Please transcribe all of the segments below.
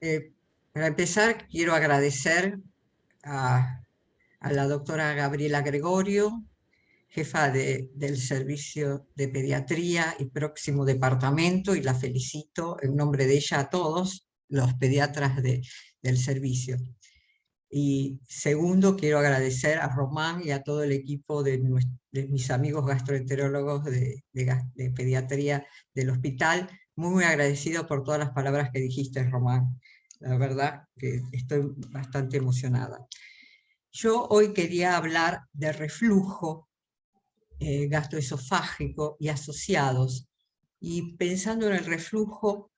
Eh, para empezar, quiero agradecer a, a la doctora Gabriela Gregorio, jefa del Servicio de Pediatría y próximo departamento, y la felicito en nombre de ella a todos los pediatras del servicio. Y segundo, quiero agradecer a Román y a todo el equipo de mis amigos gastroenterólogos de pediatría del hospital. Muy agradecido por todas las palabras que dijiste, Román. La verdad que estoy bastante emocionada. Yo hoy quería hablar de reflujo gastroesofágico y asociados. Y pensando en el reflujo,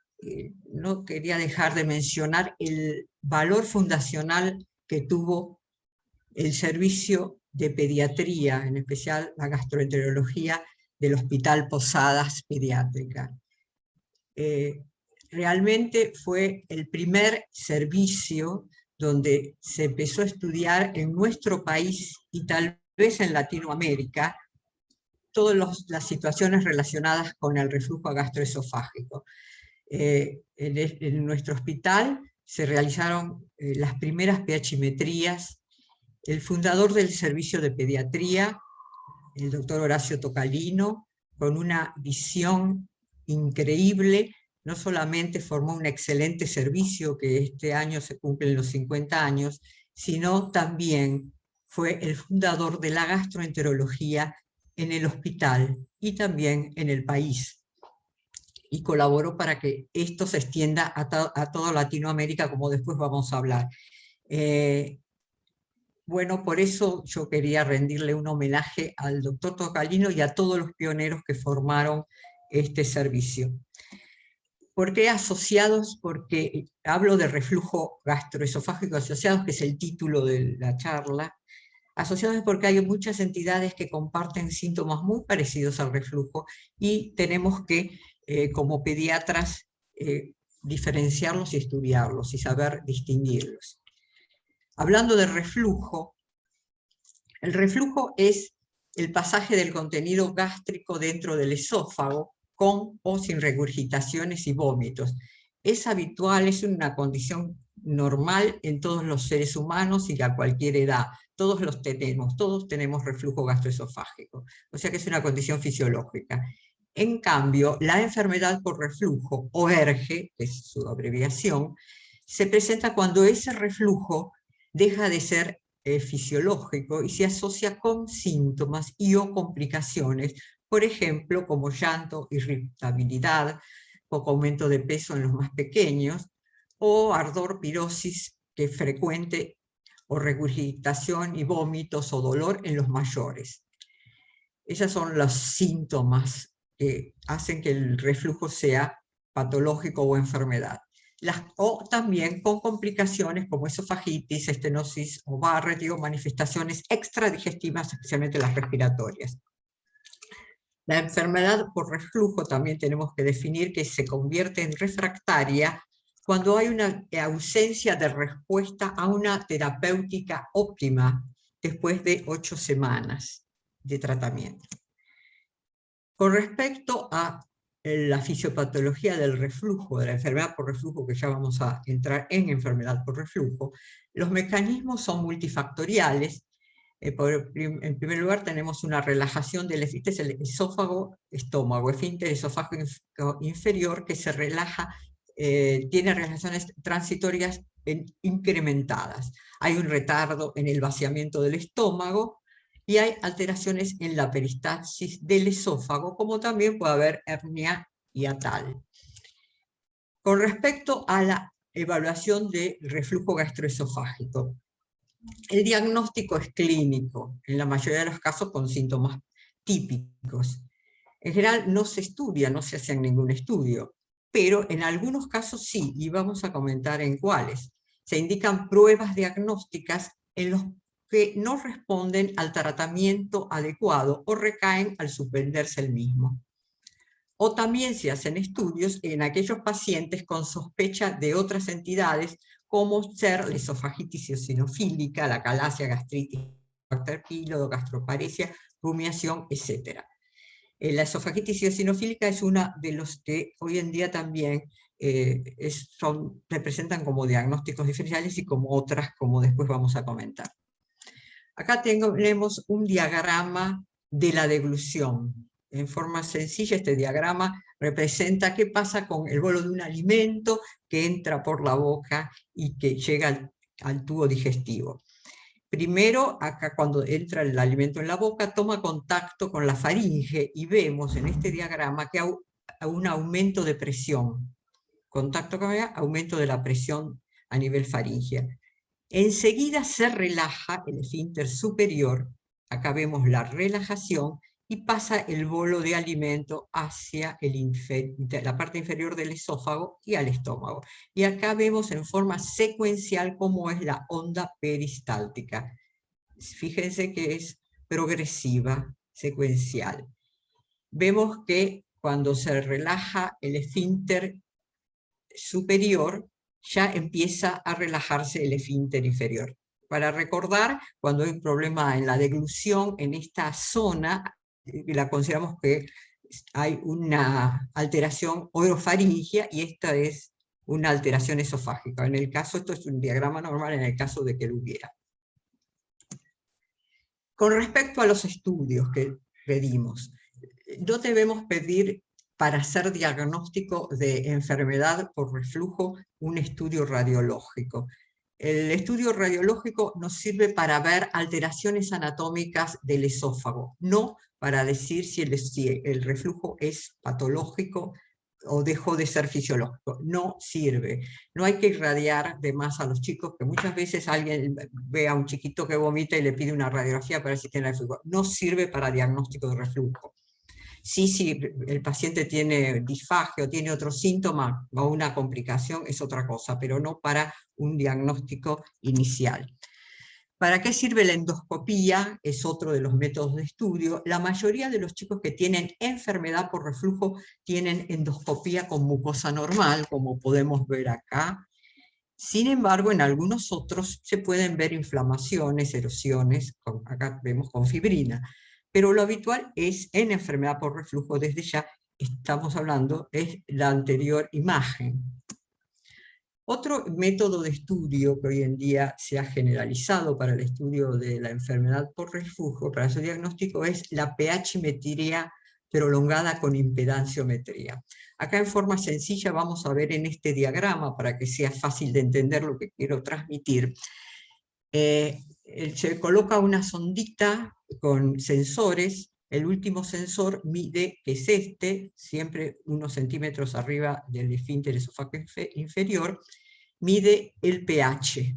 no quería dejar de mencionar el valor fundacional que tuvo el servicio de pediatría, en especial la gastroenterología del Hospital Posadas Pediátrica. Eh, Realmente fue el primer servicio donde se empezó a estudiar en nuestro país y tal vez en Latinoamérica todas las situaciones relacionadas con el reflujo gastroesofágico. En nuestro hospital se realizaron las primeras pH-metrías. El fundador del servicio de pediatría, el doctor Horacio Tocalino, con una visión increíble, no solamente formó un excelente servicio, que este año se cumplen los 50 años, sino también fue el fundador de la gastroenterología en el hospital y también en el país. Y colaboró para que esto se extienda a toda Latinoamérica, como después vamos a hablar. Bueno, por eso yo quería rendirle un homenaje al doctor Tocalino y a todos los pioneros que formaron este servicio. ¿Por qué asociados? Porque hablo de reflujo gastroesofágico asociados, que es el título de la charla. Asociados porque hay muchas entidades que comparten síntomas muy parecidos al reflujo y tenemos que, como pediatras, diferenciarlos y estudiarlos y saber distinguirlos. Hablando de reflujo, el reflujo es el pasaje del contenido gástrico dentro del esófago con o sin regurgitaciones y vómitos. Es habitual, es una condición normal en todos los seres humanos y a cualquier edad. Todos tenemos reflujo gastroesofágico. O sea que es una condición fisiológica. En cambio, la enfermedad por reflujo, o ERGE, que es su abreviación, se presenta cuando ese reflujo deja de ser fisiológico y se asocia con síntomas y o complicaciones, por ejemplo, como llanto, irritabilidad, poco aumento de peso en los más pequeños, o ardor, pirosis, que es frecuente, o regurgitación y vómitos o dolor en los mayores. Esos son los síntomas que hacen que el reflujo sea patológico o enfermedad. O también con complicaciones como esofagitis, estenosis o Barrett, o manifestaciones extradigestivas, especialmente las respiratorias. La enfermedad por reflujo también tenemos que definir que se convierte en refractaria cuando hay una ausencia de respuesta a una terapéutica óptima después de 8 semanas de tratamiento. Con respecto a la fisiopatología del reflujo, de la enfermedad por reflujo, que ya vamos a entrar en enfermedad por reflujo, los mecanismos son multifactoriales. En primer lugar tenemos una relajación del esfínter, el esófago-estómago, esfínter esofágico inferior, que se relaja, tiene relaciones transitorias incrementadas. Hay un retardo en el vaciamiento del estómago, y hay alteraciones en la peristalsis del esófago, como también puede haber hernia hiatal. Con respecto a la evaluación del reflujo gastroesofágico, el diagnóstico es clínico, en la mayoría de los casos con síntomas típicos. En general no se estudia, no se hace ningún estudio, pero en algunos casos sí, y vamos a comentar en cuáles. Se indican pruebas diagnósticas en los que no responden al tratamiento adecuado o recaen al suspenderse el mismo. O también se hacen estudios en aquellos pacientes con sospecha de otras entidades, como ser la esofagitis eosinofílica, la calasia, gastritis, pílodo, gastroparesia, rumiación, etc. La esofagitis eosinofílica es una de los que hoy en día también representan como diagnósticos diferenciales y como otras, como después vamos a comentar. Acá tenemos un diagrama de la deglución. En forma sencilla, este diagrama representa qué pasa con el bolo de un alimento que entra por la boca y que llega al tubo digestivo. Primero, acá cuando entra el alimento en la boca, toma contacto con la faringe y vemos en este diagrama que hay un aumento de presión. Contacto con ella, aumento de la presión a nivel faríngea. Enseguida se relaja el esfínter superior, acá vemos la relajación, y pasa el bolo de alimento hacia la parte inferior del esófago y al estómago. Y acá vemos en forma secuencial cómo es la onda peristáltica. Fíjense que es progresiva, secuencial. Vemos que cuando se relaja el esfínter superior, ya empieza a relajarse el esfínter inferior. Para recordar, cuando hay un problema en la deglución, en esta zona, la consideramos que hay una alteración orofaringia y esta es una alteración esofágica. En el caso, esto es un diagrama normal en el caso de que lo hubiera. Con respecto a los estudios que pedimos, no debemos pedir para hacer diagnóstico de enfermedad por reflujo un estudio radiológico. El estudio radiológico nos sirve para ver alteraciones anatómicas del esófago, no para decir si el reflujo es patológico o dejó de ser fisiológico. No sirve. No hay que irradiar de más a los chicos, que muchas veces alguien ve a un chiquito que vomita y le pide una radiografía para ver si tiene reflujo. No sirve para diagnóstico de reflujo. Sí, si el paciente tiene disfagia o tiene otro síntoma o una complicación, es otra cosa, pero no para un diagnóstico inicial. ¿Para qué sirve la endoscopía? Es otro de los métodos de estudio. La mayoría de los chicos que tienen enfermedad por reflujo tienen endoscopía con mucosa normal, como podemos ver acá. Sin embargo, en algunos otros se pueden ver inflamaciones, erosiones, acá vemos con fibrina. Pero lo habitual es, en enfermedad por reflujo, desde ya estamos hablando, es la anterior imagen. Otro método de estudio que hoy en día se ha generalizado para el estudio de la enfermedad por reflujo, para su diagnóstico, es la pH-metría prolongada con impedanciometría. Acá en forma sencilla vamos a ver en este diagrama, para que sea fácil de entender lo que quiero transmitir. Se coloca una sondita con sensores. El último sensor mide, que es este, siempre unos centímetros arriba del esfínter esofágico inferior, mide el pH.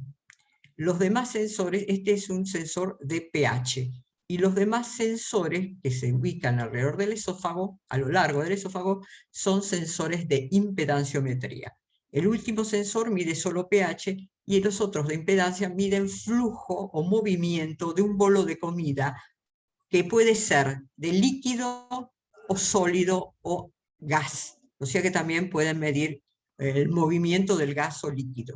Los demás sensores, este es un sensor de pH, y los demás sensores que se ubican alrededor del esófago, a lo largo del esófago, son sensores de impedanciometría. El último sensor mide solo pH, y los otros de impedancia miden flujo o movimiento de un bolo de comida, que puede ser de líquido o sólido o gas. O sea que también pueden medir el movimiento del gas o líquido.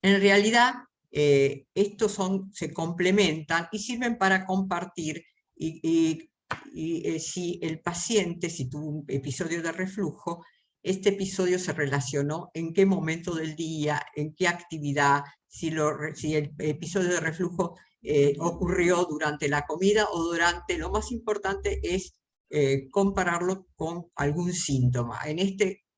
En realidad, estos se complementan y sirven para compartir, si el paciente, si tuvo un episodio de reflujo, este episodio se relacionó en qué momento del día, en qué actividad, si el episodio de reflujo ocurrió durante la comida o durante, lo más importante es compararlo con algún síntoma.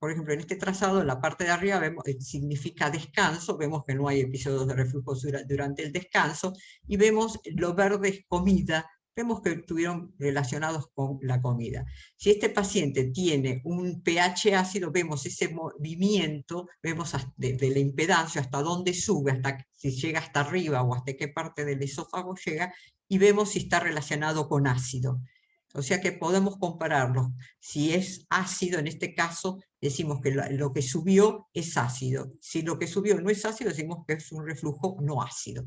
Por ejemplo, en este trazado, en la parte de arriba, vemos, significa descanso, vemos que no hay episodios de reflujo durante el descanso, y vemos lo verde es comida, vemos que estuvieron relacionados con la comida. Si este paciente tiene un pH ácido, vemos ese movimiento, vemos de la impedancia hasta dónde sube, si llega hasta arriba o hasta qué parte del esófago llega, y vemos si está relacionado con ácido. O sea que podemos compararlos. Si es ácido, en este caso, decimos que lo que subió es ácido. Si lo que subió no es ácido, decimos que es un reflujo no ácido.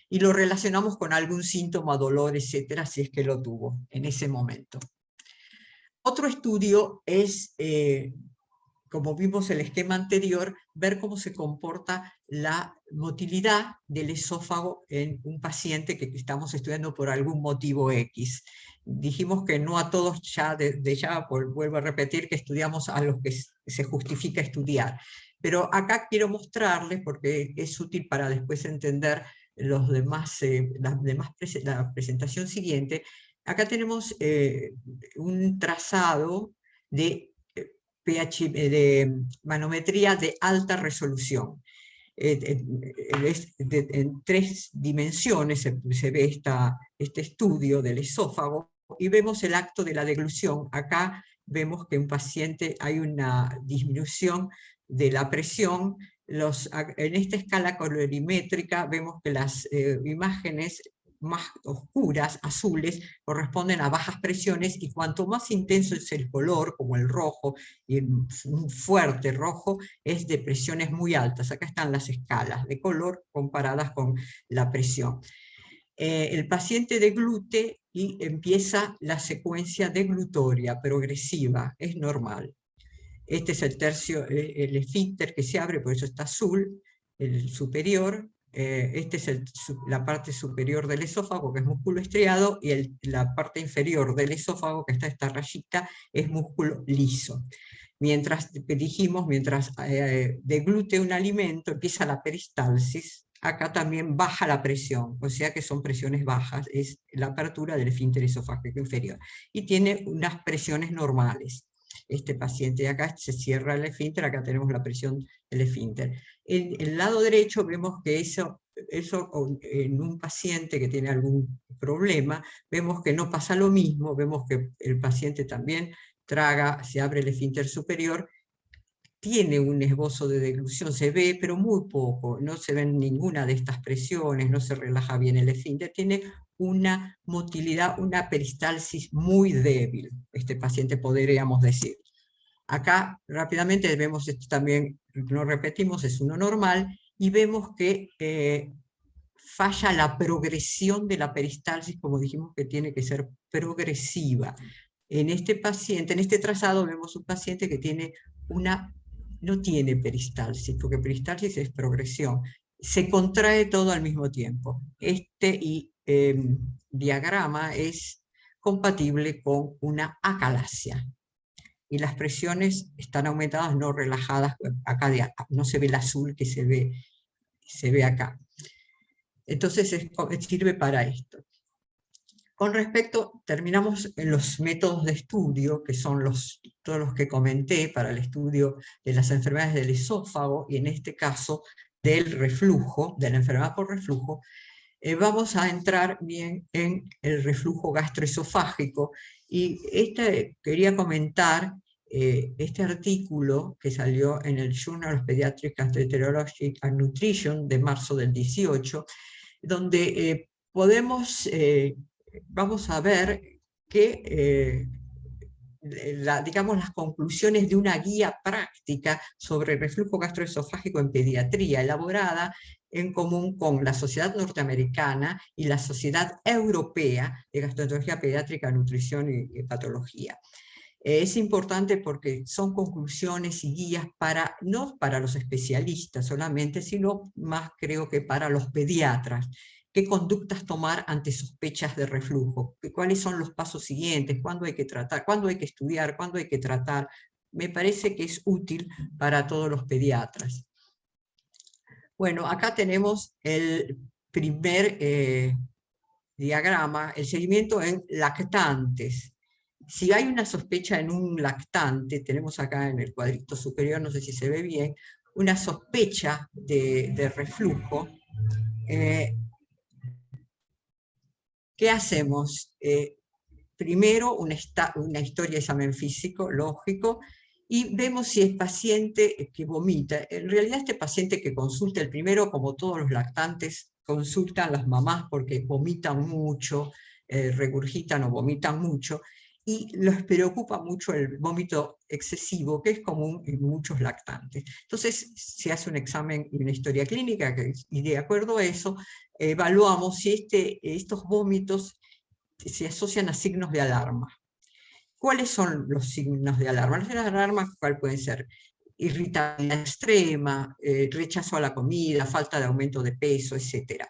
Y lo relacionamos con algún síntoma, dolor, etcétera, si es que lo tuvo en ese momento. Otro estudio es como vimos en el esquema anterior, ver cómo se comporta la motilidad del esófago en un paciente que estamos estudiando por algún motivo X. Dijimos que no a todos ya, vuelvo a repetir, que estudiamos a los que se justifica estudiar. Pero acá quiero mostrarles, porque es útil para después entender los demás, la presentación siguiente. Acá tenemos un trazado de de manometría de alta resolución. En 3 dimensiones se ve este estudio del esófago y vemos el acto de la deglución. Acá vemos que un paciente hay una disminución de la presión. En esta escala colorimétrica vemos que las imágenes más oscuras, azules, corresponden a bajas presiones, y cuanto más intenso es el color, como el rojo, y un fuerte rojo, es de presiones muy altas. Acá están las escalas de color comparadas con la presión. El paciente deglute y empieza la secuencia deglutoria progresiva, es normal. Este es el tercio, el esfínter que se abre, por eso está azul, el superior. Este es la parte superior del esófago, que es músculo estriado, y la parte inferior del esófago, que está esta rayita, es músculo liso. Mientras deglute un alimento, empieza la peristalsis. Acá también baja la presión, o sea que son presiones bajas, es la apertura del esfínter esofágico inferior. Y tiene unas presiones normales. Este paciente, acá se cierra el esfínter, acá tenemos la presión del esfínter. En el lado derecho vemos que eso en un paciente que tiene algún problema, vemos que no pasa lo mismo, vemos que el paciente también traga, se abre el esfínter superior, tiene un esbozo de deglución, se ve, pero muy poco, no se ven ninguna de estas presiones, no se relaja bien el esfínter, tiene una motilidad, una peristalsis muy débil, este paciente podríamos decir. Acá rápidamente vemos esto también, no repetimos, es uno normal, y vemos que falla la progresión de la peristalsis, como dijimos que tiene que ser progresiva. En este paciente, en este trazado, vemos un paciente que no tiene peristalsis, porque peristalsis es progresión. Se contrae todo al mismo tiempo. Este diagrama es compatible con una acalasia. Y las presiones están aumentadas, no relajadas. Acá no se ve el azul que se ve acá. Entonces sirve para esto. Con respecto, terminamos en los métodos de estudio, que son todos los que comenté para el estudio de las enfermedades del esófago, y en este caso del reflujo, de la enfermedad por reflujo. Vamos a entrar bien en el reflujo gastroesofágico, y quería comentar este artículo que salió en el Journal of Pediatric Gastroenterology and Nutrition de marzo del 18, donde vamos a ver que digamos, las conclusiones de una guía práctica sobre el reflujo gastroesofágico en pediatría, elaborada en común con la Sociedad Norteamericana y la Sociedad Europea de Gastroenterología Pediátrica, Nutrición y Patología. Es importante porque son conclusiones y guías no para los especialistas solamente, sino más creo que para los pediatras. ¿Qué conductas tomar ante sospechas de reflujo? ¿Cuáles son los pasos siguientes? ¿Cuándo hay que tratar? ¿Cuándo hay que estudiar? ¿Cuándo hay que tratar? Me parece que es útil para todos los pediatras. Bueno, acá tenemos el primer diagrama, el seguimiento en lactantes. Si hay una sospecha en un lactante, tenemos acá en el cuadrito superior, no sé si se ve bien, una sospecha de reflujo, ¿qué hacemos? Primero una historia de examen físico, lógico, y vemos si es paciente que vomita. En realidad este paciente que consulta, el primero, como todos los lactantes, consultan las mamás porque vomitan mucho, regurgitan o vomitan mucho, y les preocupa mucho el vómito excesivo, que es común en muchos lactantes. Entonces se hace un examen y una historia clínica, y de acuerdo a eso evaluamos si estos vómitos se asocian a signos de alarma. ¿Cuáles son los signos de alarma? Los signos de alarma, ¿cuál pueden ser? irritabilidad extrema, rechazo a la comida, falta de aumento de peso, etc.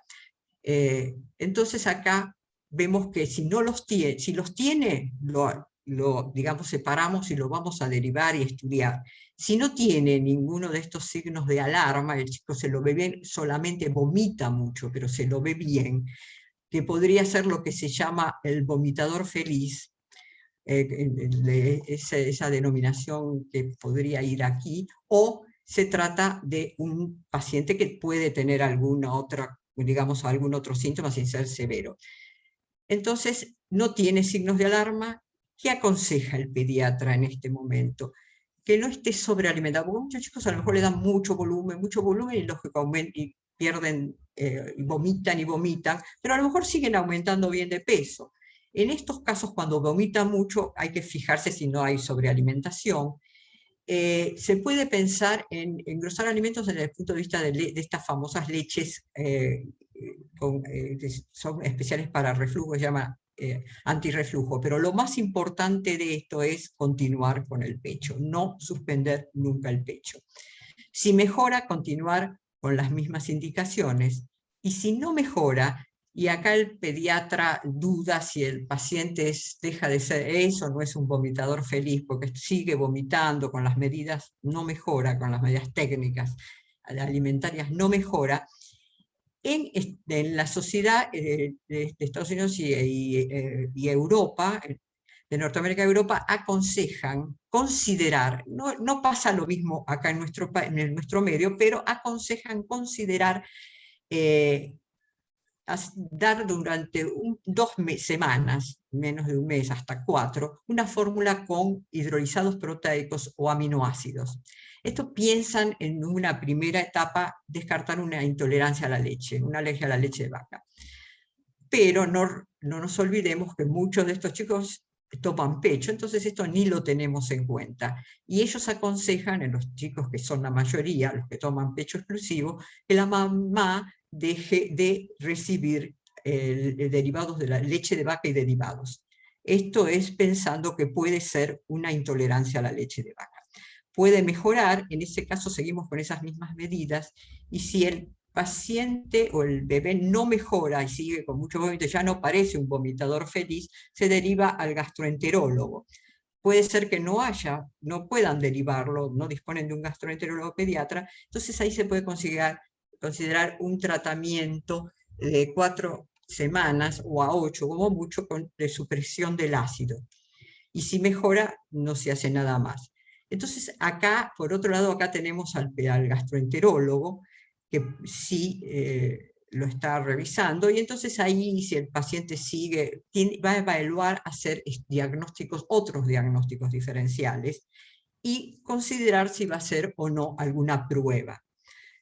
Entonces acá vemos que si no los tiene, si los tiene, digamos, separamos y lo vamos a derivar y estudiar. Si no tiene ninguno de estos signos de alarma, el chico se lo ve bien, solamente vomita mucho, pero se lo ve bien, que podría ser lo que se llama el vomitador feliz, esa denominación que podría ir aquí, o se trata de un paciente que puede tener alguna otra, digamos, algún otro síntoma sin ser severo. Entonces, no tiene signos de alarma. ¿Qué aconseja el pediatra en este momento? Que no esté sobrealimentado, porque muchos chicos a lo mejor le dan mucho volumen, y lógicamente y pierden, y vomitan, pero a lo mejor siguen aumentando bien de peso. En estos casos, cuando vomita mucho, hay que fijarse si no hay sobrealimentación. Se puede pensar en engrosar alimentos desde el punto de vista de estas famosas leches que son especiales para reflujo, se llama antirreflujo, pero lo más importante de esto es continuar con el pecho, no suspender nunca el pecho. Si mejora, continuar con las mismas indicaciones, y si no mejora, y acá el pediatra duda si el paciente deja de ser eso, no es un vomitador feliz, porque sigue vomitando con las medidas, no mejora, con las medidas técnicas alimentarias no mejora. En la sociedad de Estados Unidos y Europa, de Norteamérica y Europa, aconsejan considerar, no pasa lo mismo acá en nuestro medio, pero aconsejan considerar dar durante 2 semanas, menos de un mes, hasta 4, una fórmula con hidrolizados proteicos o aminoácidos. Esto piensan en una primera etapa descartar una intolerancia a la leche, una alergia a la leche de vaca. Pero no nos olvidemos que muchos de estos chicos toman pecho, entonces esto ni lo tenemos en cuenta. Y ellos aconsejan, en los chicos que son la mayoría, los que toman pecho exclusivo, que la mamá deje de recibir derivados de la leche de vaca y derivados. Esto es pensando que puede ser una intolerancia a la leche de vaca. Puede mejorar, en ese caso seguimos con esas mismas medidas, y si el paciente o el bebé no mejora y sigue con mucho vómito, ya no parece un vomitador feliz, se deriva al gastroenterólogo. Puede ser que no puedan derivarlo, no disponen de un gastroenterólogo pediatra, entonces ahí se puede considerar un tratamiento de 4 semanas o a 8, como mucho, de supresión del ácido. Y si mejora, no se hace nada más. Entonces acá, por otro lado, acá tenemos al gastroenterólogo, que sí lo está revisando, y entonces ahí, si el paciente sigue, va a evaluar hacer otros diagnósticos diferenciales, y considerar si va a hacer o no alguna prueba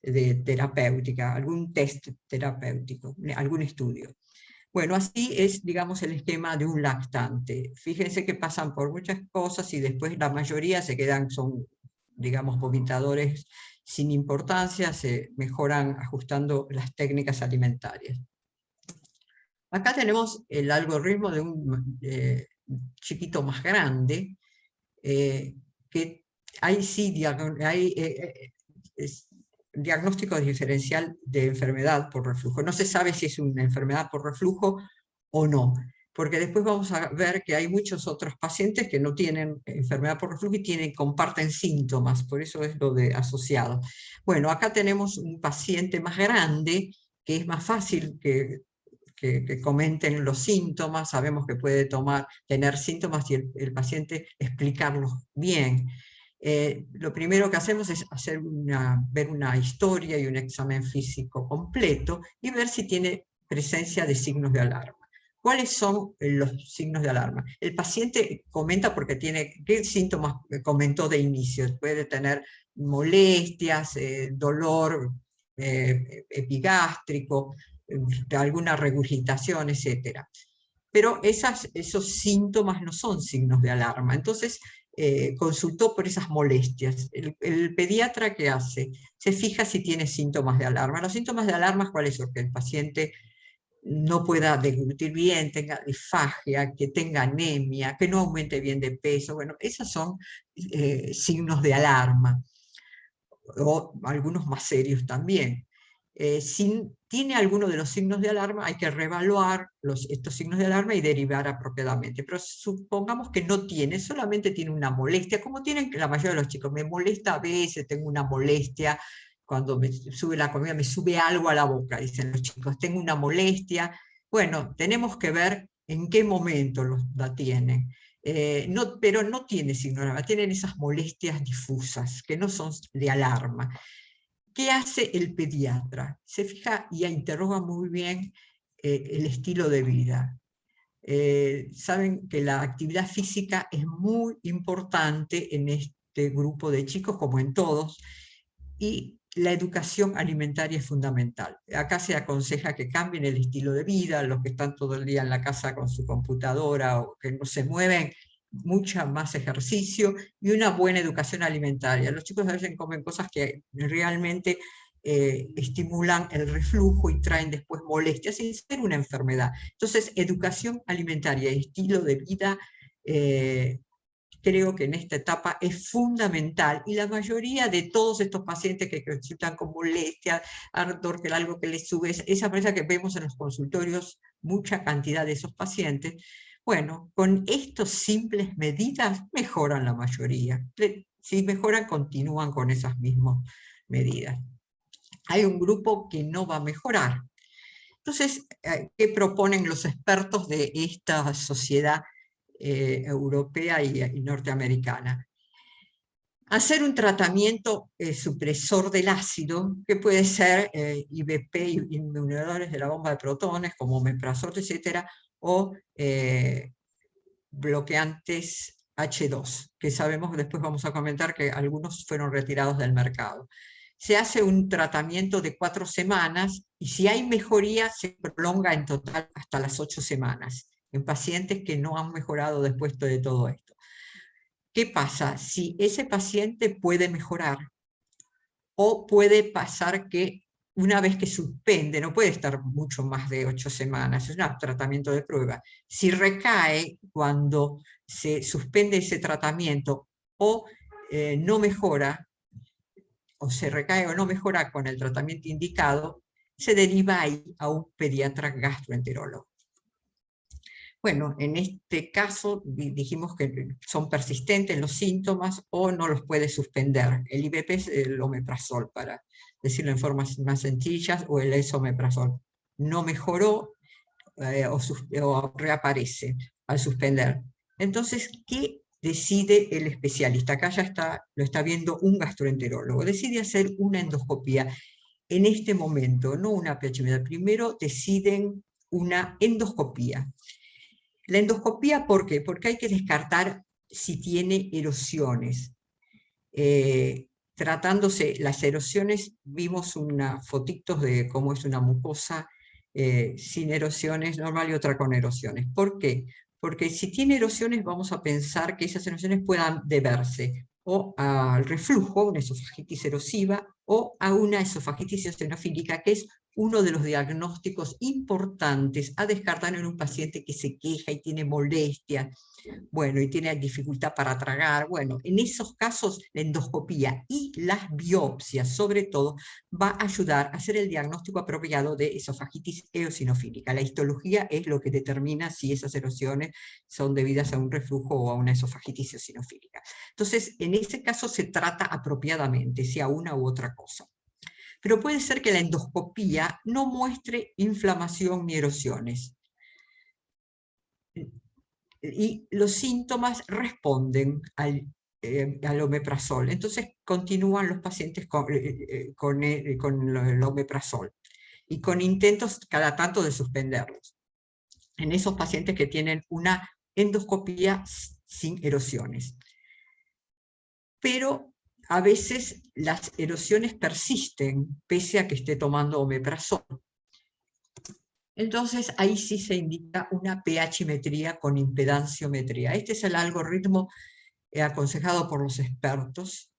terapéutica, algún test terapéutico, algún estudio. Bueno, así es, digamos, el esquema de un lactante. Fíjense que pasan por muchas cosas y después la mayoría son, digamos, vomitadores sin importancia, se mejoran ajustando las técnicas alimentarias. Acá tenemos el algoritmo de un chiquito más grande, que ahí sí hay diagnóstico diferencial de enfermedad por reflujo. No se sabe si es una enfermedad por reflujo o no, porque después vamos a ver que hay muchos otros pacientes que no tienen enfermedad por reflujo y comparten síntomas, por eso es lo de asociado. Bueno, acá tenemos un paciente más grande, que es más fácil que comenten los síntomas, sabemos que puede tener síntomas y el paciente explicarlos bien. Lo primero que hacemos es ver una historia y un examen físico completo y ver si tiene presencia de signos de alarma. ¿Cuáles son los signos de alarma? El paciente comenta porque ¿qué síntomas comentó de inicio? Puede tener molestias, dolor epigástrico, alguna regurgitación, etc. Pero esos síntomas no son signos de alarma. Entonces, consultó por esas molestias. El pediatra, ¿qué hace? Se fija si tiene síntomas de alarma. Los síntomas de alarma, ¿cuáles son? Que el paciente no pueda deglutir bien, tenga disfagia, que tenga anemia, que no aumente bien de peso. Bueno, esos son signos de alarma. o algunos más serios también. Si tiene alguno de los signos de alarma, hay que reevaluar estos signos de alarma y derivar apropiadamente. Pero supongamos que no tiene, solamente tiene una molestia, como tienen la mayoría de los chicos. Me molesta a veces, tengo una molestia, cuando me sube la comida, me sube algo a la boca, dicen los chicos, tengo una molestia. Bueno, tenemos que ver en qué momento la tienen. Pero no tiene signo de alarma, tienen esas molestias difusas, que no son de alarma. ¿Qué hace el pediatra? Se fija y interroga muy bien el estilo de vida. Saben que la actividad física es muy importante en este grupo de chicos, como en todos, y la educación alimentaria es fundamental. Acá se aconseja que cambien el estilo de vida, los que están todo el día en la casa con su computadora o que no se mueven, mucha más ejercicio y una buena educación alimentaria. Los chicos a veces comen cosas que realmente estimulan el reflujo y traen después molestias sin ser una enfermedad. Entonces, educación alimentaria y estilo de vida creo que en esta etapa es fundamental, y la mayoría de todos estos pacientes que consultan con molestia, ardor, que algo que les sube, esa molestia que vemos en los consultorios, mucha cantidad de esos pacientes, bueno, con estas simples medidas mejoran la mayoría. Si mejoran, continúan con esas mismas medidas. Hay un grupo que no va a mejorar. Entonces, ¿qué proponen los expertos de esta sociedad europea y norteamericana? Hacer un tratamiento supresor del ácido, que puede ser IBP, inhibidores de la bomba de protones, como omeprazol, etcétera, o bloqueantes H2, que sabemos que después vamos a comentar que algunos fueron retirados del mercado. Se hace un tratamiento de 4 semanas y si hay mejoría se prolonga en total hasta las 8 semanas en pacientes que no han mejorado después de todo esto. ¿Qué pasa? Si ese paciente puede mejorar, o puede pasar que una vez que suspende, no puede estar mucho más de 8 semanas, es un tratamiento de prueba. Si recae cuando se suspende ese tratamiento o no mejora, o se recae o no mejora con el tratamiento indicado, se deriva ahí a un pediatra gastroenterólogo. Bueno, en este caso dijimos que son persistentes los síntomas o no los puede suspender. El IBP es el omeprazol, para decirlo en formas más sencillas, o el esomeprazol. No mejoró o reaparece al suspender. Entonces, ¿qué decide el especialista? Acá ya lo está viendo un gastroenterólogo. Decide hacer una endoscopía en este momento, no una pH. Primero deciden una endoscopía. La endoscopía, ¿por qué? Porque hay que descartar si tiene erosiones. Tratándose las erosiones, vimos unas fotitos de cómo es una mucosa sin erosiones normal y otra con erosiones. ¿Por qué? Porque si tiene erosiones vamos a pensar que esas erosiones puedan deberse o al reflujo, una esofagitis erosiva, o a una esofagitis eosinofílica, que es uno de los diagnósticos importantes a descartar en un paciente que se queja y tiene molestias, bueno, y tiene dificultad para tragar. Bueno, en esos casos la endoscopía y las biopsias, sobre todo, va a ayudar a hacer el diagnóstico apropiado de esofagitis eosinofílica. La histología es lo que determina si esas erosiones son debidas a un reflujo o a una esofagitis eosinofílica. Entonces, en ese caso se trata apropiadamente, sea una u otra cosa. Pero puede ser que la endoscopía no muestre inflamación ni erosiones. Y los síntomas responden al omeprazol. Entonces continúan los pacientes con el omeprazol y con intentos cada tanto de suspenderlos. En esos pacientes que tienen una endoscopía sin erosiones. Pero a veces las erosiones persisten pese a que esté tomando omeprazol. Entonces ahí sí se indica una pH-metría con impedanciometría. Este es el algoritmo aconsejado por los expertos.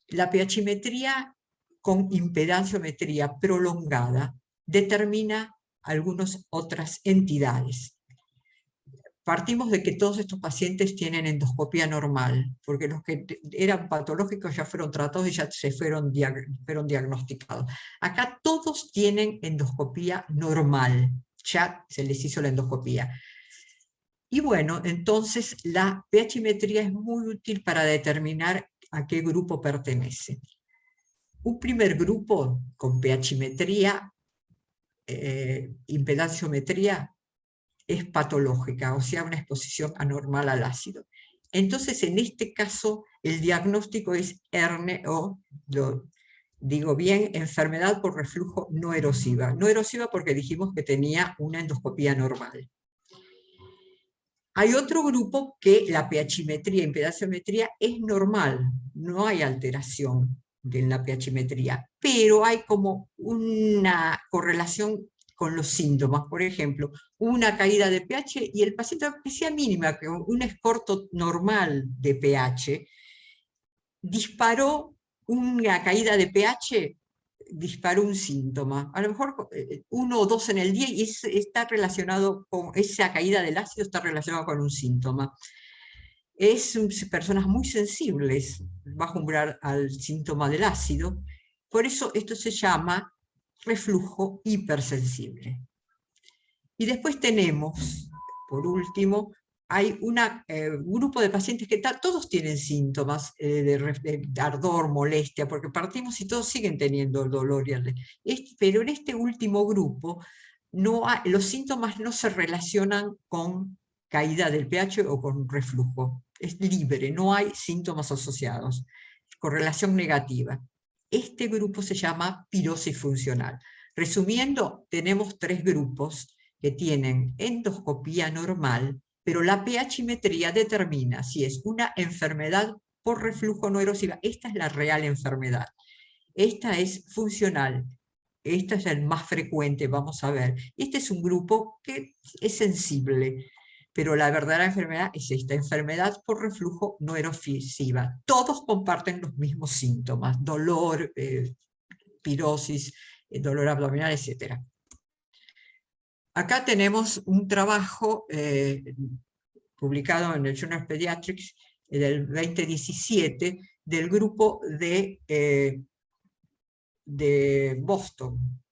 La pH-metría con impedanciometría prolongada determina algunas otras entidades. partimos de que todos estos pacientes tienen endoscopía normal, porque los que eran patológicos ya fueron tratados y ya fueron diagnosticados. Acá todos tienen endoscopía normal, ya se les hizo la endoscopía. Y bueno, entonces la pH-metría es muy útil para determinar a qué grupo pertenece. Un primer grupo con pH-metría, impedanciometría, es patológica, o sea, una exposición anormal al ácido. Entonces, en este caso, el diagnóstico es HERNE o, lo digo bien, enfermedad por reflujo no erosiva. No erosiva porque dijimos que tenía una endoscopía normal. Hay otro grupo que la pH-metría, impedanciometría, es normal, no hay alteración de la pH-metría, pero hay como una correlación con los síntomas. Por ejemplo, una caída de pH y el paciente, aunque sea mínima, que un escorto normal de pH, disparó una caída de pH, disparó un síntoma. A lo mejor 1 o 2 en el día y está relacionado con esa caída del ácido, está relacionado con un síntoma. Personas muy sensibles, bajo umbral al síntoma del ácido. Por eso esto se llama reflujo hipersensible. Y después tenemos, por último, hay un grupo de pacientes que todos tienen síntomas de ardor, molestia, porque partimos y todos siguen teniendo dolor. Pero en este último grupo los síntomas no se relacionan con caída del pH o con reflujo. Es libre, no hay síntomas asociados. Correlación negativa. Este grupo se llama pirosis funcional. Resumiendo, tenemos 3 grupos que tienen endoscopía normal, pero la pH-metría determina si es una enfermedad por reflujo no erosiva. Esta es la real enfermedad. Esta es funcional. Este es el más frecuente, vamos a ver. Este es un grupo que es sensible, pero la verdadera enfermedad es esta, enfermedad por reflujo no erosiva. Todos comparten los mismos síntomas, dolor, pirosis, dolor abdominal, etc. Acá tenemos un trabajo publicado en el Journal of Pediatrics del 2017 del grupo de Boston.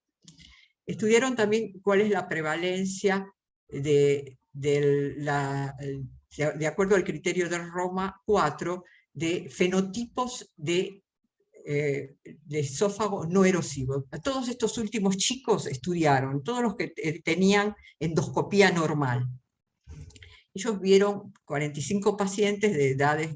Estudiaron también cuál es la prevalencia de acuerdo al criterio de Roma 4 de fenotipos de esófago no erosivo. Todos estos últimos chicos estudiaron, todos los que tenían endoscopía normal. Ellos vieron 45 pacientes de edades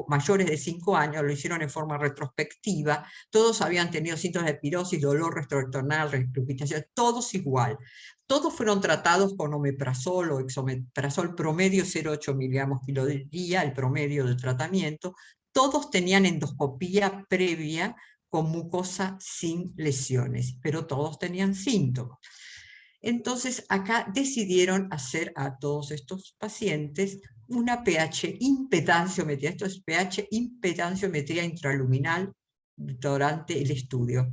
mayores de 5 años, lo hicieron en forma retrospectiva, todos habían tenido síntomas de pirosis, dolor retrorectal, recrupitación, todos igual. Todos fueron tratados con omeprazol o exomeprazol promedio 0,8 miligramos kilo del día, el promedio del tratamiento. Todos tenían endoscopía previa con mucosa sin lesiones, pero todos tenían síntomas. Entonces acá decidieron hacer a todos estos pacientes una pH impedanciometría. Esto es pH impedanciometría intraluminal durante el estudio.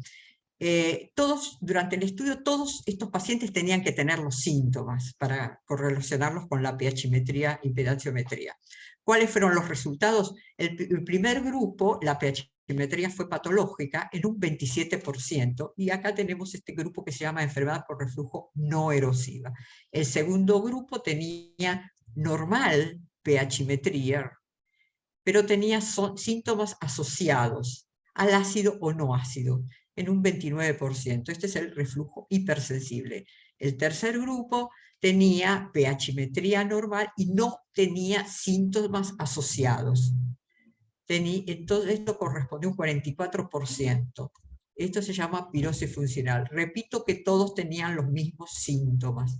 Durante el estudio todos estos pacientes tenían que tener los síntomas para correlacionarlos con la pH-metría, impedanciometría. ¿Cuáles fueron los resultados? El primer grupo, la pH-metría fue patológica en un 27%, y acá tenemos este grupo que se llama enfermedad por reflujo no erosiva. El segundo grupo tenía normal pH-metría, pero tenía síntomas asociados al ácido o no ácido, en un 29%. Este es el reflujo hipersensible. El tercer grupo tenía pH-metría normal y no tenía síntomas asociados. Entonces esto corresponde a un 44%. Esto se llama pirosis funcional. Repito que todos tenían los mismos síntomas.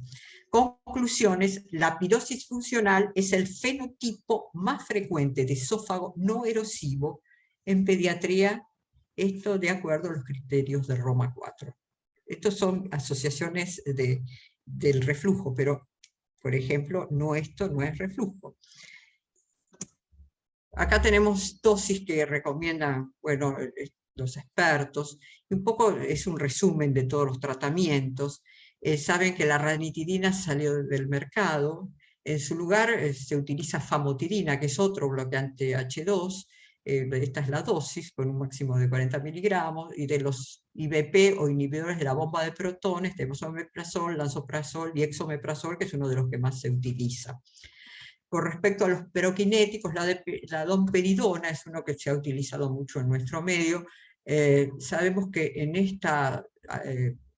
Conclusiones: la pirosis funcional es el fenotipo más frecuente de esófago no erosivo en pediatría, esto de acuerdo a los criterios de Roma 4. Estos son asociaciones del reflujo, pero, por ejemplo, esto no es reflujo. Acá tenemos dosis que recomiendan, bueno, los expertos, y un poco es un resumen de todos los tratamientos. Saben que la ranitidina salió del mercado, En su lugar se utiliza famotidina, que es otro bloqueante H2, esta es la dosis, con un máximo de 40 miligramos, y de los IBP o inhibidores de la bomba de protones, tenemos omeprazol, lansoprazol y exomeprazol, que es uno de los que más se utiliza. Con respecto a los peroquinéticos, la domperidona es uno que se ha utilizado mucho en nuestro medio. Sabemos que en este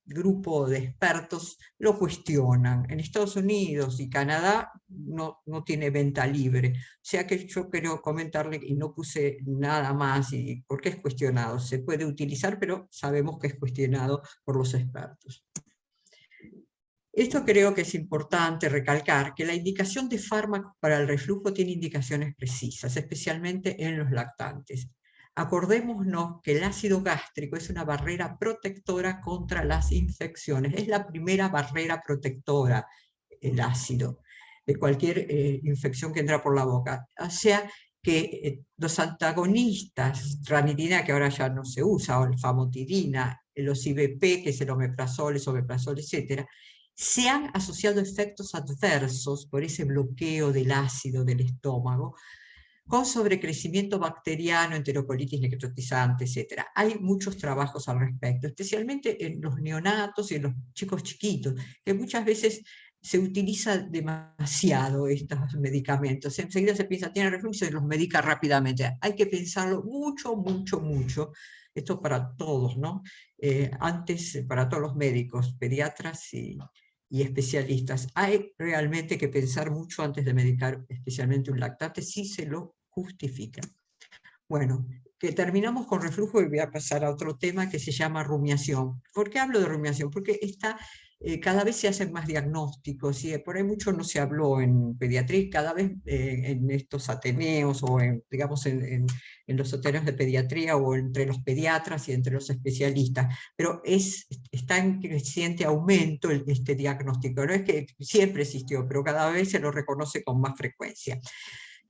grupo de expertos lo cuestionan. En Estados Unidos y Canadá no tiene venta libre. O sea que yo quiero comentarle, y no puse nada más, porque es cuestionado. Se puede utilizar, pero sabemos que es cuestionado por los expertos. Esto creo que es importante recalcar, que la indicación de fármacos para el reflujo tiene indicaciones precisas, especialmente en los lactantes. Acordémonos que el ácido gástrico es una barrera protectora contra las infecciones. Es la primera barrera protectora, el ácido, de cualquier infección que entra por la boca. O sea que los antagonistas, ranitidina, que ahora ya no se usa, o el famotidina, los IBP, que es el omeprazol, esomeprazol, etc., se han asociado efectos adversos por ese bloqueo del ácido del estómago, con sobrecrecimiento bacteriano, enterocolitis necrotizante, etc. Hay muchos trabajos al respecto, especialmente en los neonatos y en los chicos chiquitos, que muchas veces se utiliza demasiado estos medicamentos. Enseguida se piensa, tiene reflujo y se los medica rápidamente. Hay que pensarlo mucho, mucho, mucho. Esto para todos, ¿no? Antes, para todos los médicos, pediatras y especialistas. Hay realmente que pensar mucho antes de medicar, especialmente un lactante, si se lo justifica. Bueno, que terminamos con reflujo y voy a pasar a otro tema que se llama rumiación. ¿Por qué hablo de rumiación? Porque cada vez se hacen más diagnósticos, y por ahí mucho no se habló en pediatría, cada vez en estos ateneos o digamos en los ateneos de pediatría o entre los pediatras y entre los especialistas, pero está en creciente aumento este diagnóstico. No es que siempre existió, pero cada vez se lo reconoce con más frecuencia.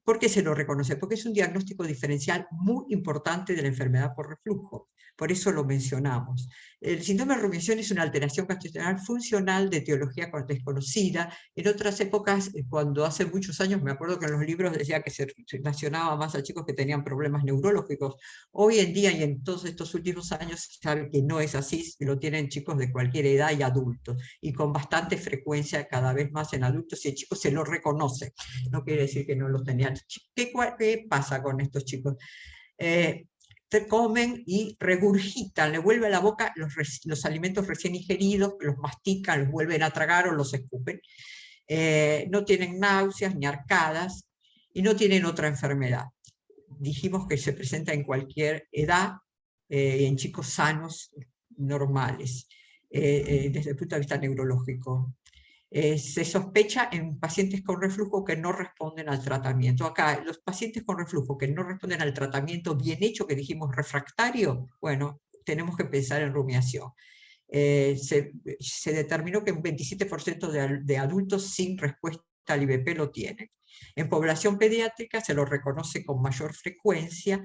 ¿Por qué se lo reconoce? Porque es un diagnóstico diferencial muy importante de la enfermedad por reflujo. Por eso lo mencionamos. El síndrome de rumiación es una alteración gastrointestinal funcional de etiología desconocida. En otras épocas, cuando hace muchos años, me acuerdo que en los libros decía que se relacionaba más a chicos que tenían problemas neurológicos. Hoy en día y en todos estos últimos años se sabe que no es así, lo tienen chicos de cualquier edad y adultos, y con bastante frecuencia cada vez más en adultos, y el chico se lo reconoce. No quiere decir que no los tenían. ¿Qué pasa con estos chicos? Comen y regurgitan, le vuelve a la boca los alimentos recién ingeridos, los mastican, los vuelven a tragar o los escupen. No tienen náuseas ni arcadas y no tienen otra enfermedad. Dijimos que se presenta en cualquier edad, en chicos sanos, normales, desde el punto de vista neurológico. Se sospecha en pacientes con reflujo que no responden al tratamiento. Acá, los pacientes con reflujo que no responden al tratamiento bien hecho, que dijimos refractario, bueno, tenemos que pensar en rumiación. Se determinó que un 27% de adultos sin respuesta al IBP lo tienen. En población pediátrica se lo reconoce con mayor frecuencia.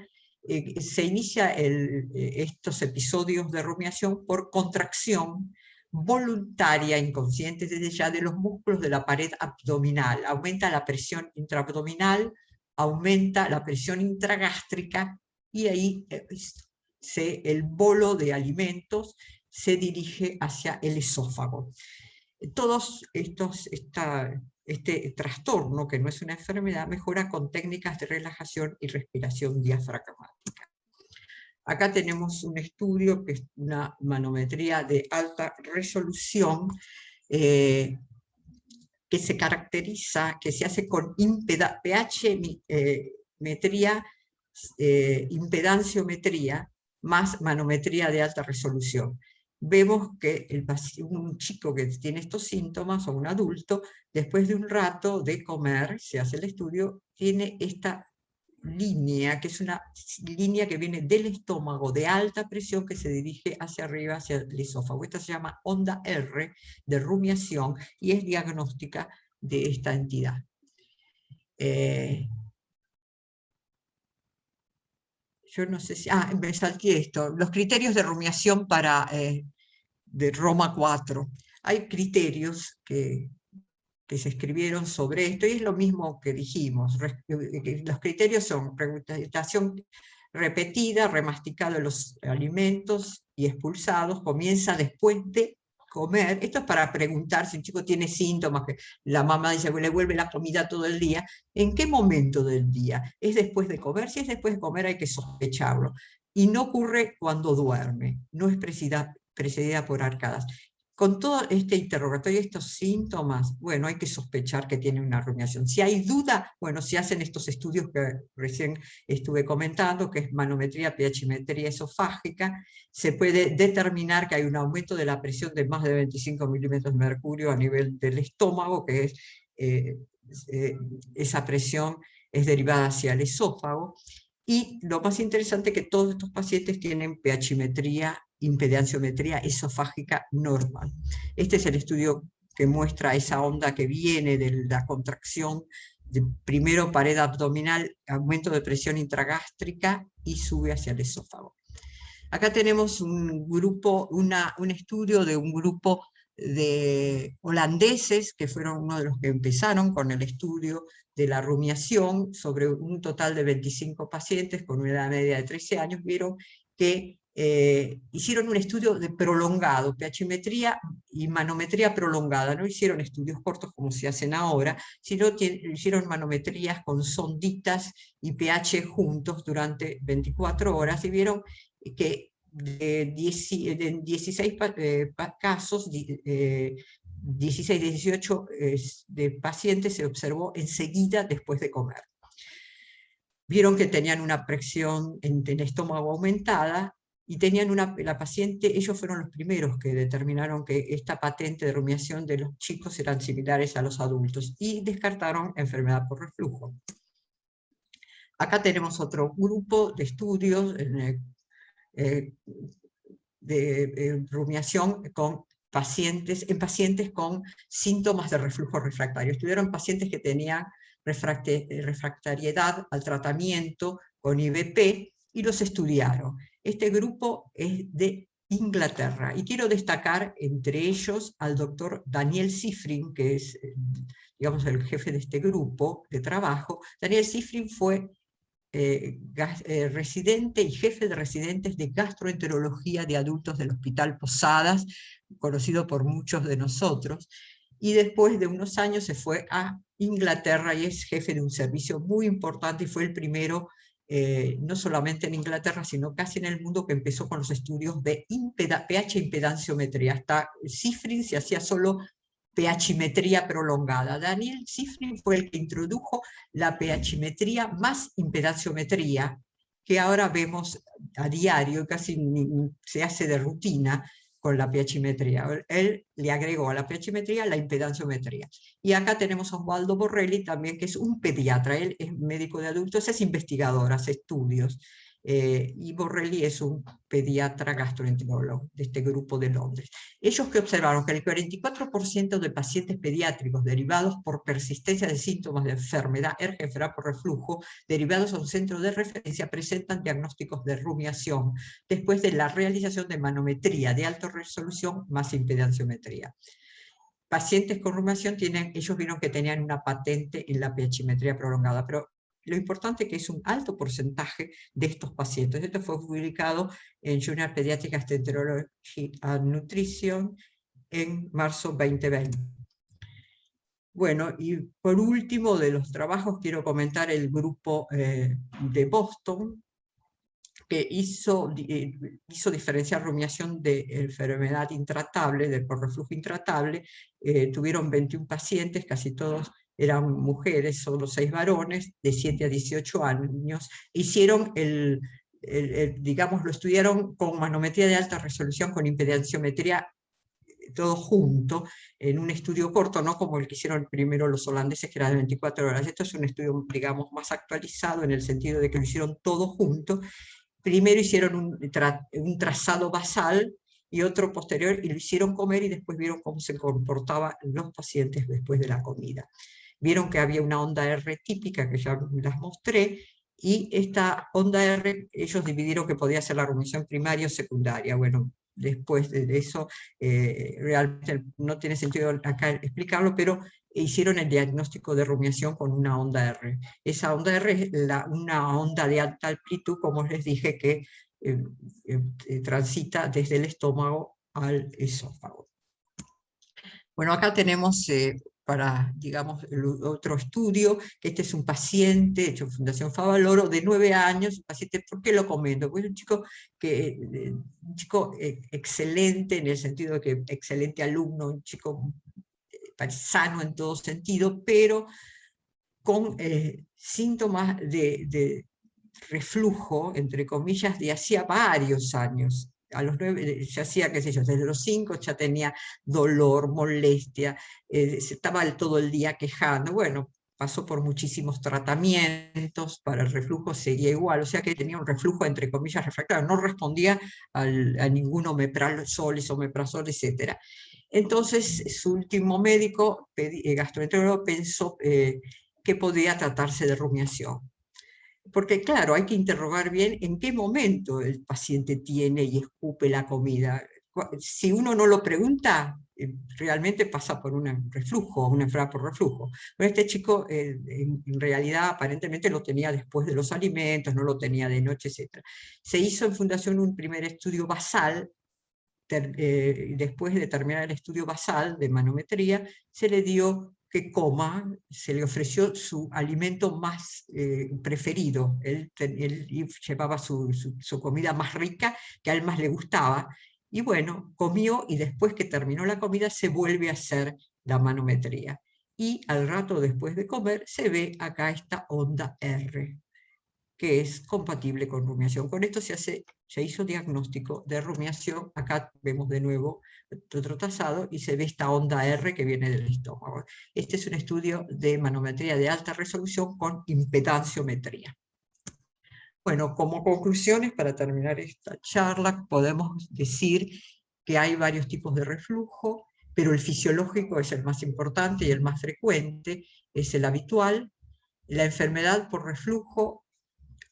Se inicia estos episodios de rumiación por contracción voluntaria, inconsciente desde ya, de los músculos de la pared abdominal. Aumenta la presión intraabdominal, aumenta la presión intragástrica, y ahí el bolo de alimentos se dirige hacia el esófago. Todos este trastorno, que no es una enfermedad, mejora con técnicas de relajación y respiración diafragmática. Acá tenemos un estudio que es una manometría de alta resolución, que se caracteriza, que se hace con pH-metría, impedanciometría, más manometría de alta resolución. Vemos que un chico que tiene estos síntomas, o un adulto, después de un rato de comer, se hace el estudio, tiene esta línea, que es una línea que viene del estómago de alta presión, que se dirige hacia arriba, hacia el esófago. Esta se llama onda R de rumiación y es diagnóstica de esta entidad. Yo no sé si... me salté esto. Los criterios de rumiación de Roma 4. Hay criterios que que se escribieron sobre esto, y es lo mismo que dijimos. Los criterios son regurgitación repetida, remasticado de los alimentos y expulsados, comienza después de comer. Esto es para preguntar si el chico tiene síntomas, que la mamá dice que le vuelve la comida todo el día. ¿En qué momento del día? ¿Es después de comer? Si es después de comer hay que sospecharlo. Y no ocurre cuando duerme, no es precedida por arcadas. Con todo este interrogatorio, estos síntomas, bueno, hay que sospechar que tiene una rumiación. Si hay duda, bueno, se hacen estos estudios que recién estuve comentando, que es manometría, pHimetría esofágica. Se puede determinar que hay un aumento de la presión de más de 25 milímetros de mercurio a nivel del estómago, que es esa presión es derivada hacia el esófago. Y lo más interesante es que todos estos pacientes tienen pHimetría, impedanciometría esofágica normal. Este es el estudio que muestra esa onda que viene de la contracción de primero pared abdominal, aumento de presión intragástrica y sube hacia el esófago. Acá tenemos un grupo, un estudio de un grupo de holandeses, que fueron uno de los que empezaron con el estudio de la rumiación, sobre un total de 25 pacientes con una edad media de 13 años, vieron que hicieron un estudio de prolongado, pHimetría y manometría prolongada, no hicieron estudios cortos como se hacen ahora, sino hicieron manometrías con sonditas y pH juntos durante 24 horas, y vieron que de 16 casos, 16, 18 de pacientes se observó enseguida después de comer. Vieron que tenían una presión en el estómago aumentada, y tenían la paciente, ellos fueron los primeros que determinaron que esta patente de rumiación de los chicos eran similares a los adultos, y descartaron enfermedad por reflujo. Acá tenemos otro grupo de estudios de rumiación con pacientes con síntomas de reflujo refractario. Estudiaron pacientes que tenían refractariedad al tratamiento con IVP y los estudiaron. Este grupo es de Inglaterra, y quiero destacar entre ellos al doctor Daniel Sifrin, que es, digamos, el jefe de este grupo de trabajo. Daniel Sifrin fue residente y jefe de residentes de gastroenterología de adultos del Hospital Posadas, conocido por muchos de nosotros, y después de unos años se fue a Inglaterra y es jefe de un servicio muy importante, y fue el primero, no solamente en Inglaterra, sino casi en el mundo, que empezó con los estudios de pH impedanciometría. Hasta Sifrin se hacía solo pHimetría prolongada. Daniel Sifrin fue el que introdujo la pHimetría más impedanciometría, que ahora vemos a diario, casi se hace de rutina con la pHimetría. Él le agregó a la pHimetría la impedanciometría. Y acá tenemos a Osvaldo Borrelli también, que es un pediatra. Él es médico de adultos, es investigador, hace estudios. Y Borrelli es un pediatra gastroenterólogo de este grupo de Londres. Ellos que observaron que el 44% de pacientes pediátricos derivados por persistencia de síntomas de enfermedad, enfermedad por reflujo, derivados a un centro de referencia, presentan diagnósticos de rumiación después de la realización de manometría de alta resolución más impedanciometría. Pacientes con rumiación ellos vieron que tenían una patente en la pHimetría prolongada, pero lo importante es que es un alto porcentaje de estos pacientes. Esto fue publicado en Journal Pediatric Gastroenterology and Nutrition en marzo 2020. Bueno, y por último de los trabajos quiero comentar el grupo de Boston, que hizo diferenciar rumiación de enfermedad intratable, por reflujo intratable. Tuvieron 21 pacientes, casi todos eran mujeres, solo 6 varones, de 7 a 18 años. Hicieron digamos, lo estudiaron con manometría de alta resolución, con impedanciometría, todo junto, en un estudio corto, no como el que hicieron primero los holandeses, que era de 24 horas. Esto es un estudio, digamos, más actualizado, en el sentido de que lo hicieron todo junto. Primero hicieron un trazado basal y otro posterior, y lo hicieron comer, y después vieron cómo se comportaban los pacientes después de la comida. Vieron que había una onda R típica, que ya las mostré, y esta onda R, ellos dividieron que podía ser la rumiación primaria o secundaria. Bueno, después de eso, realmente no tiene sentido acá explicarlo, pero hicieron el diagnóstico de rumiación con una onda R. Esa onda R es una onda de alta amplitud, como les dije, que transita desde el estómago al esófago. Bueno, acá tenemos para, digamos, otro estudio, que este es un paciente hecho en Fundación Favaloro de 9 años, un paciente, ¿por qué lo comento? Pues un chico, excelente, en el sentido de que excelente alumno, un chico sano en todo sentido, pero con síntomas de reflujo, entre comillas, de hacía varios años. A los 9, ya hacía, qué sé yo, desde los 5 ya tenía dolor, molestia, se estaba todo el día quejando. Bueno, pasó por muchísimos tratamientos, para el reflujo seguía igual, o sea que tenía un reflujo, entre comillas, refractario, no respondía a ningún omeprazol, omeprazol, etc. Entonces, su último médico, gastroenterólogo, pensó que podía tratarse de rumiación. Porque claro, hay que interrogar bien en qué momento el paciente tiene y escupe la comida. Si uno no lo pregunta, realmente pasa por un reflujo, una enfermedad por reflujo. Pero este chico en realidad aparentemente lo tenía después de los alimentos, no lo tenía de noche, etc. Se hizo en Fundación un primer estudio basal. Después de terminar el estudio basal de manometría, se le dio que coma, se le ofreció su alimento más preferido. Él llevaba su comida más rica, que a él más le gustaba, y bueno, comió, y después que terminó la comida se vuelve a hacer la manometría. Y al rato después de comer se ve acá esta onda R, que es compatible con rumiación. Con esto se hizo diagnóstico de rumiación. Acá vemos de nuevo otro trazado y se ve esta onda R que viene del estómago. Este es un estudio de manometría de alta resolución con impedanciometría. Bueno, como conclusiones, para terminar esta charla, podemos decir que hay varios tipos de reflujo, pero el fisiológico es el más importante y el más frecuente, es el habitual. La enfermedad por reflujo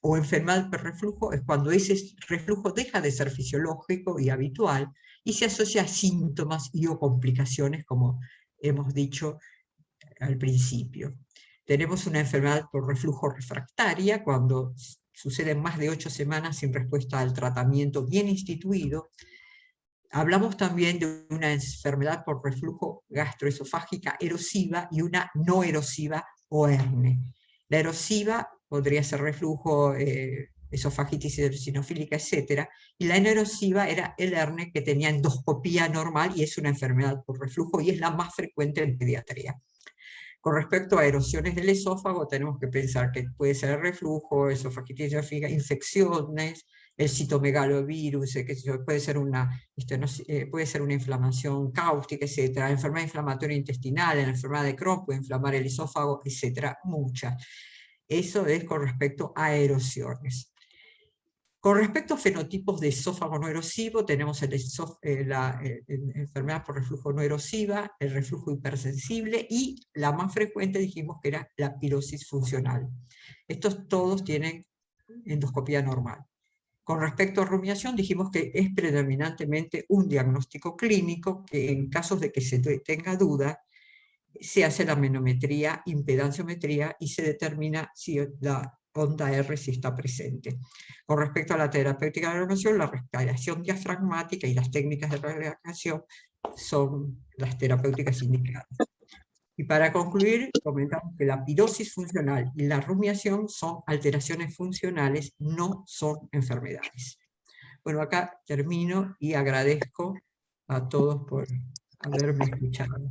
o enfermedad por reflujo es cuando ese reflujo deja de ser fisiológico y habitual y se asocia a síntomas y o complicaciones, como hemos dicho al principio. Tenemos una enfermedad por reflujo refractaria, cuando suceden más de 8 semanas sin respuesta al tratamiento bien instituido. Hablamos también de una enfermedad por reflujo gastroesofágica erosiva y una no erosiva o ERNE. La erosiva podría ser reflujo, esofagitis eosinofílica, etc. Y la no erosiva era el ERNE, que tenía endoscopía normal y es una enfermedad por reflujo y es la más frecuente en pediatría. Con respecto a erosiones del esófago, tenemos que pensar que puede ser reflujo, esofagitis eosinofilia, infecciones, el citomegalovirus, puede ser puede ser una inflamación cáustica, etc. La enfermedad inflamatoria intestinal, la enfermedad de Crohn puede inflamar el esófago, etc. Muchas. Eso es con respecto a erosiones. Con respecto a fenotipos de esófago no erosivo, tenemos la enfermedad por reflujo no erosiva, el reflujo hipersensible y la más frecuente dijimos que era la pirosis funcional. Estos todos tienen endoscopía normal. Con respecto a rumiación dijimos que es predominantemente un diagnóstico clínico, que en casos de que se tenga duda, se hace la manometría, impedanciometría y se determina si la onda R si está presente. Con respecto a la terapéutica de la rumiación, la respiración diafragmática y las técnicas de relajación son las terapéuticas indicadas. Y para concluir, comentamos que la pirosis funcional y la rumiación son alteraciones funcionales, no son enfermedades. Bueno, acá termino y agradezco a todos por haberme escuchado.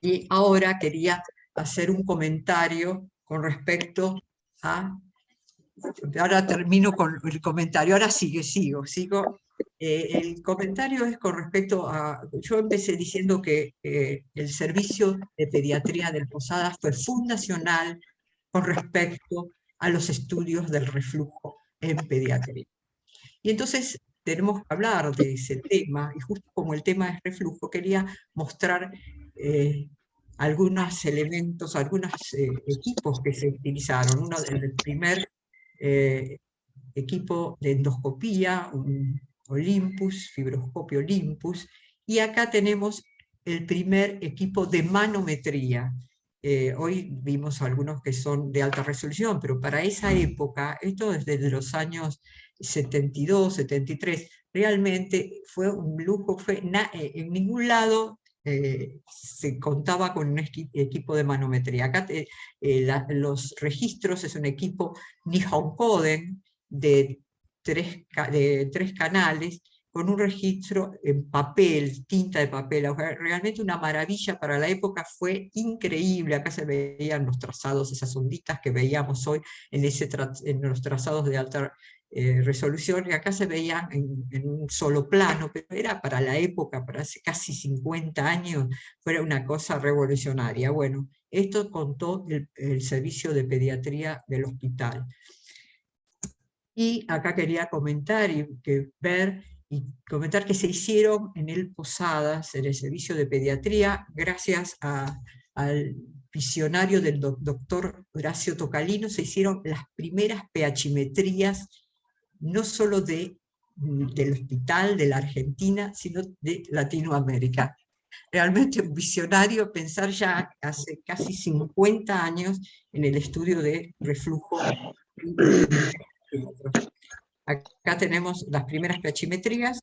Y ahora quería hacer un comentario con respecto a... Ahora termino con el comentario, ahora sigo. El comentario es con respecto a... Yo empecé diciendo que el servicio de pediatría del Posadas fue fundacional con respecto a los estudios del reflujo en pediatría. Y entonces tenemos que hablar de ese tema, y justo como el tema es reflujo, quería mostrar algunos elementos, algunos equipos que se utilizaron. Uno del primer equipo de endoscopía, un Olympus, fibroscopio Olympus, y acá tenemos el primer equipo de manometría. Hoy vimos algunos que son de alta resolución, pero para esa época, esto es desde los años 72, 73, realmente fue un lujo, en ningún lado se contaba con un equipo de manometría. Acá los registros es un equipo Nihon Kohden de tres canales, con un registro en papel, tinta de papel, realmente una maravilla para la época, fue increíble. Acá se veían los trazados, esas onditas que veíamos hoy en los trazados de alta resolución, y acá se veían en un solo plano, pero era para la época, para hace casi 50 años, fue una cosa revolucionaria. Bueno, esto contó el servicio de pediatría del hospital. Y acá quería comentar comentar que se hicieron en el Posadas, en el servicio de pediatría, gracias al visionario del doctor Horacio Tocalino, se hicieron las primeras pH-metrías, no solo del hospital, de la Argentina, sino de Latinoamérica. Realmente un visionario pensar ya hace casi 50 años en el estudio de reflujo. Acá tenemos las primeras pH-metrías,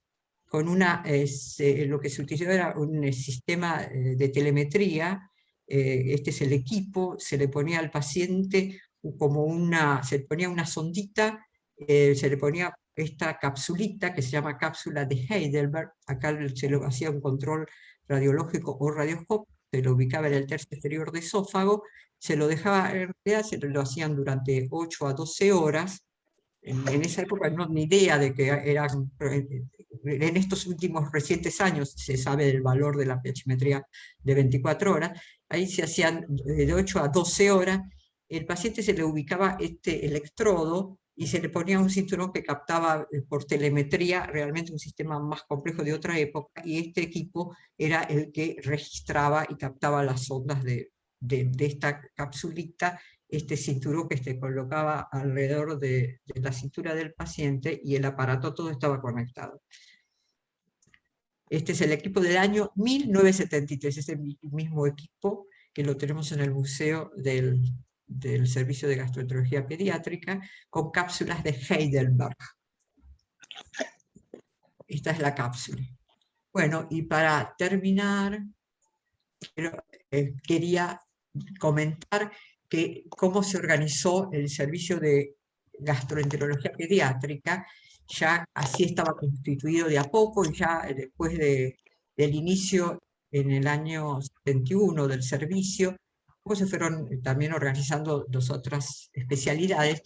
con lo que se utilizó era un sistema de telemetría. Este es el equipo, se le ponía al paciente se le ponía una sondita, se le ponía esta capsulita que se llama cápsula de Heidelberg. Acá se le hacía un control radiológico o radioscopio, se lo ubicaba en el tercio exterior de esófago, se lo dejaba, en realidad se lo hacían durante 8 a 12 horas. En esa época no ni idea de que eran, en estos últimos recientes años se sabe del valor de la pH-metría de 24 horas, ahí se hacían de 8 a 12 horas, el paciente se le ubicaba este electrodo y se le ponía un cinturón que captaba por telemetría, realmente un sistema más complejo de otra época, y este equipo era el que registraba y captaba las ondas de esta capsulita, este cinturón que se colocaba alrededor de la cintura del paciente, y el aparato todo estaba conectado. Este es el equipo del año 1973, es el mismo equipo que lo tenemos en el Museo del Servicio de Gastroenterología Pediátrica, con cápsulas de Heidelberg. Esta es la cápsula. Bueno, y para terminar, quería comentar cómo se organizó el servicio de gastroenterología pediátrica. Ya así estaba constituido de a poco, y ya después del inicio en el año 71 del servicio, se fueron también organizando las otras especialidades,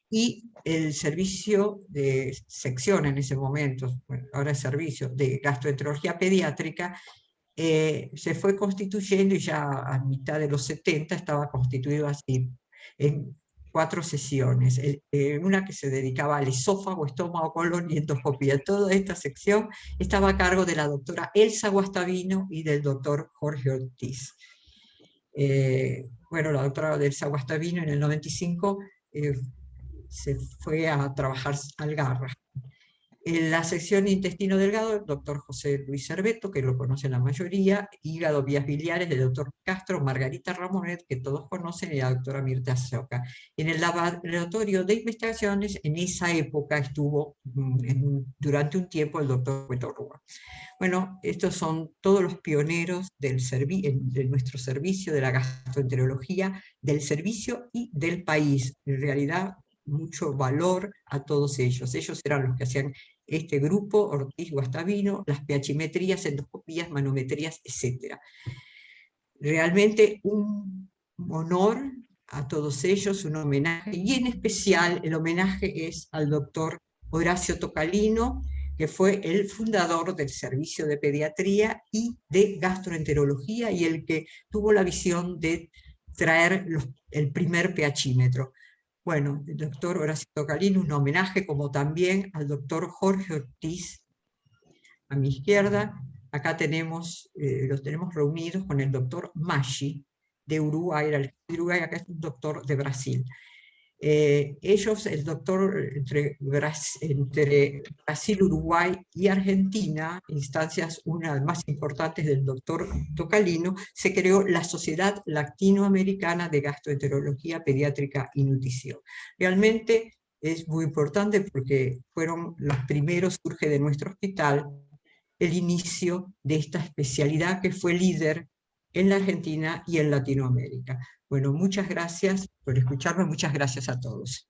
y el servicio de sección en ese momento, bueno, ahora es servicio de gastroenterología pediátrica, se fue constituyendo, y ya a mitad de los 70 estaba constituido así, en 4 sesiones. Una que se dedicaba al esófago, estómago, colon y endoscopía. Toda esta sección estaba a cargo de la doctora Elsa Guastavino y del doctor Jorge Ortiz. Bueno, la doctora Elsa Guastavino en el 95 se fue a trabajar al Garra. En la sección de intestino delgado, el doctor José Luis Cerveto, que lo conoce la mayoría, hígado, vías biliares, del doctor Castro, Margarita Ramonet, que todos conocen, y la doctora Mirta Soca. En el laboratorio de investigaciones, en esa época estuvo durante un tiempo el doctor Beto Rúa. Bueno, estos son todos los pioneros de nuestro servicio, de la gastroenterología, del servicio y del país. En realidad, mucho valor a todos ellos. Ellos eran los que hacían este grupo, Ortiz, Guastavino, las pH-metrías, endoscopías, manometrías, etc. Realmente un honor a todos ellos, un homenaje, y en especial el homenaje es al doctor Horacio Tocalino, que fue el fundador del servicio de pediatría y de gastroenterología, y el que tuvo la visión de traer el primer pHímetro. Bueno, el doctor Horacio Tocalino, un homenaje, como también al doctor Jorge Ortiz, a mi izquierda. Acá los tenemos reunidos con el doctor Maggi, de Uruguay, acá es un doctor de Brasil. Ellos, el doctor, entre Brasil, Uruguay y Argentina, instancias una de las más importantes del doctor Tocalino, se creó la Sociedad Latinoamericana de Gastroenterología Pediátrica y Nutrición. Realmente es muy importante porque fueron los primeros, surge de nuestro hospital, el inicio de esta especialidad que fue líder en la Argentina y en Latinoamérica. Bueno, muchas gracias por escucharme, muchas gracias a todos.